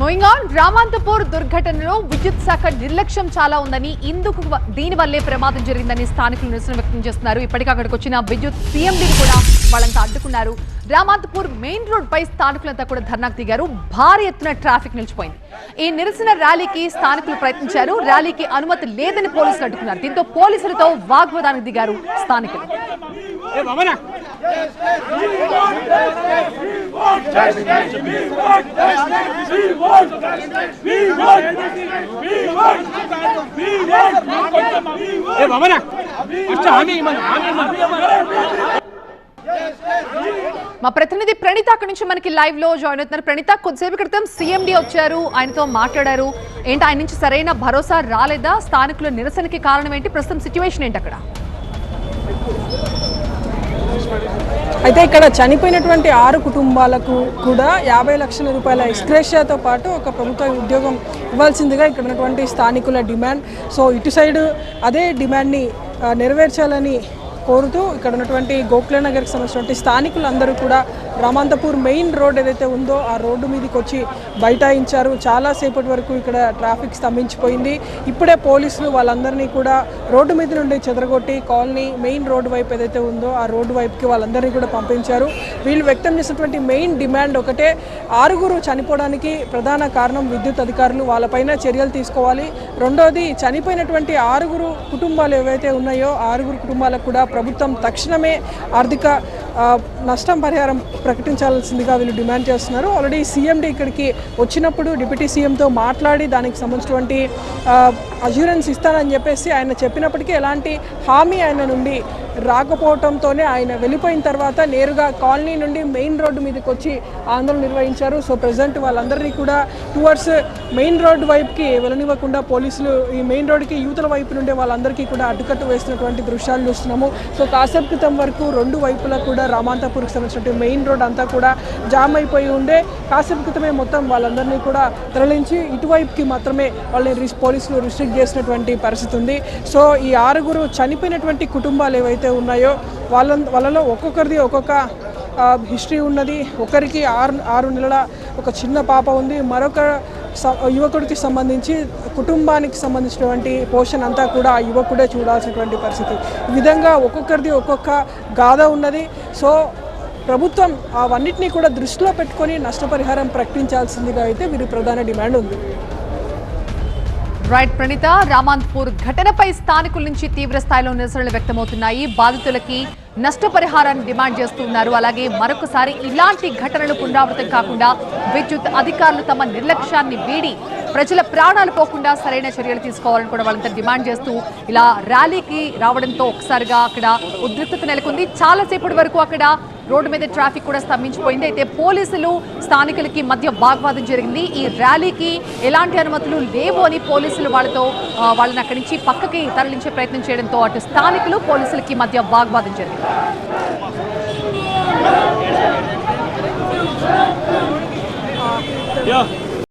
Moving on, Ramanthapur దుర్ఘటనలో విద్యుత్ శాఖ నిర్లక్ష్యం చాలా ఉందని, ఇందుకు దీనివల్లే ప్రమాదం జరిగిందని స్థానికులు నిరసన వ్యక్తం చేస్తున్నారు. ఇప్పటికే అక్కడికి వచ్చిన విద్యుత్ సీఎండీని కూడా వాళ్ళంతా అడ్డుకున్నారు. రామాంతపూర్ మెయిన్ రోడ్ పై స్థానికులంతా కూడా ధర్నాకు దిగారు. భారీ ఎత్తున ట్రాఫిక్ నిలిచిపోయింది. ఈ నిరసన ర్యాలీకి స్థానికులు ప్రయత్నించారు. ర్యాలీకి అనుమతి లేదని పోలీసులు అడ్డుకున్నారు. దీంతో పోలీసులతో వాగ్వాదానికి దిగారు స్థానికులు. మా ప్రతినిధి ప్రణీత అక్కడి నుంచి మనకి లైవ్ లో జాయిన్ అవుతున్నారు. ప్రణీత, కొద్దిసేపు క్రితం సీఎండీ వచ్చారు, ఆయనతో మాట్లాడారు. ఏంటి, ఆయన నుంచి సరైన భరోసా రాలేదా? స్థానికుల నిరసనకి కారణం ఏంటి? ప్రస్తుతం సిచ్యువేషన్ ఏంటి అక్కడ? అయితే ఇక్కడ చనిపోయినటువంటి 6 కుటుంబాలకు కూడా 50 లక్షల రూపాయల ఎక్స్గ్రేషియాతో పాటు ఒక ప్రభుత్వ ఉద్యోగం ఇవ్వాల్సిందిగా ఇక్కడ ఉన్నటువంటి స్థానికుల డిమాండ్. సో ఇటు సైడ్ అదే డిమాండ్ని నెరవేర్చాలని కోరుతూ ఇక్కడ ఉన్నటువంటి గోఖలే నగర్కి సంబంధించినటువంటి స్థానికులందరూ కూడా రామాంతపూర్ మెయిన్ రోడ్ ఏదైతే ఉందో ఆ రోడ్డు మీదకి వచ్చి బైఠాయించారు. చాలాసేపటి వరకు ఇక్కడ ట్రాఫిక్ స్తంభించిపోయింది. ఇప్పుడే పోలీసులు వాళ్ళందరినీ కూడా రోడ్డు మీద నుండి చెదరగొట్టి కాలనీ మెయిన్ రోడ్డు వైపు ఏదైతే ఉందో ఆ రోడ్డు వైపుకి వాళ్ళందరినీ కూడా పంపించారు. వీళ్ళు వ్యక్తం చేసినటువంటి మెయిన్ డిమాండ్ ఒకటే, 6 చనిపోవడానికి ప్రధాన కారణం విద్యుత్ అధికారులు, వాళ్ళపైన చర్యలు తీసుకోవాలి. రెండోది, చనిపోయినటువంటి 6 కుటుంబాలు ఏవైతే ఉన్నాయో 6 కుటుంబాలకు కూడా ప్రభుత్వం తక్షణమే ఆర్థిక నష్టం పరిహారం ప్రకటించాల్సిందిగా వీళ్ళు డిమాండ్ చేస్తున్నారు. ఆల్రెడీ సీఎండీ ఇక్కడికి వచ్చినప్పుడు డిప్యూటీ సీఎంతో మాట్లాడి దానికి సంబంధించినటువంటి అష్యూరెన్స్ ఇస్తానని చెప్పేసి ఆయన చెప్పినప్పటికీ ఎలాంటి హామీ ఆయన నుండి రాకపోవడంతోనే ఆయన వెళ్ళిపోయిన తర్వాత నేరుగా కాలనీ నుండి మెయిన్ రోడ్డు మీదకి వచ్చి ఆందోళన నిర్వహించారు. సో ప్రజెంట్ వాళ్ళందరినీ కూడా టువర్డ్స్ మెయిన్ రోడ్డు వైపుకి వెళ్ళనివ్వకుండా పోలీసులు ఈ మెయిన్ రోడ్డుకి యువతల వైపు నుండి వాళ్ళందరికీ కూడా అడ్డుకట్టు వేస్తున్నటువంటి దృశ్యాలు చూస్తున్నాము. సో కాసేపు క్రితం వరకు 2 వైపులా కూడా రామాంతపూర్కి సంబంధించినటువంటి మెయిన్ రోడ్ అంతా కూడా జామ్ అయిపోయి ఉండే. కాసేపు క్రితమే మొత్తం వాళ్ళందరినీ కూడా తరలించి ఇటువైపుకి మాత్రమే వాళ్ళని పోలీసులు రిస్ట్రిక్ట్ చేసినటువంటి పరిస్థితి ఉంది. సో ఈ 6 చనిపోయినటువంటి కుటుంబాలు ఏవైతే ఉన్నాయో వాళ్ళలో ఒక్కొక్కరిది ఒక్కొక్క హిస్టరీ ఉన్నది. ఒకరికి 6 నెలల ఒక చిన్న పాప ఉంది. మరొక యువకుడికి సంబంధించి కుటుంబానికి సంబంధించినటువంటి పోషణ అంతా కూడా ఆ యువకుడే చూడాల్సినటువంటి పరిస్థితి. ఈ విధంగా ఒక్కొక్కరిది ఒక్కొక్క గాథ ఉన్నది. సో ప్రభుత్వం అవన్నిటినీ కూడా దృష్టిలో పెట్టుకొని నష్టపరిహారం ప్రకటించాల్సిందిగా అయితే వీరి ప్రధాన డిమాండ్ ఉంది. రైట్ ప్రణీత, రామాంతపూర్ ఘటనపై స్థానికుల నుంచి తీవ్ర స్థాయిలో నిరసనలు వ్యక్తమవుతున్నాయి. బాధితులకి నష్టపరిహారాన్ని డిమాండ్ చేస్తున్నారు. అలాగే మరొకసారి ఇలాంటి ఘటనలు పునరావృతం కాకుండా విద్యుత్ అధికారులు తమ నిర్లక్ష్యాన్ని వీడి ప్రజల ప్రాణాలు పోకుండా సరైన చర్యలు తీసుకోవాలని కూడా వాళ్ళంతా డిమాండ్ చేస్తూ ఇలా ర్యాలీకి రావడంతో ఒకసారిగా అక్కడ ఉద్రిక్తత నెలకొంది. చాలాసేపటి వరకు అక్కడ రోడ్డు మీద ట్రాఫిక్ కూడా స్తంభించిపోయింది. అయితే పోలీసులు స్థానికులకి మధ్య వాగ్వాదం జరిగింది. ఈ ర్యాలీకి ఎలాంటి అనుమతులు లేవు అని పోలీసులు వాళ్ళని అక్కడి నుంచి పక్కకి తరలించే ప్రయత్నం చేయడంతో అటు స్థానికులు పోలీసులకి మధ్య వాగ్వాదం జరిగింది.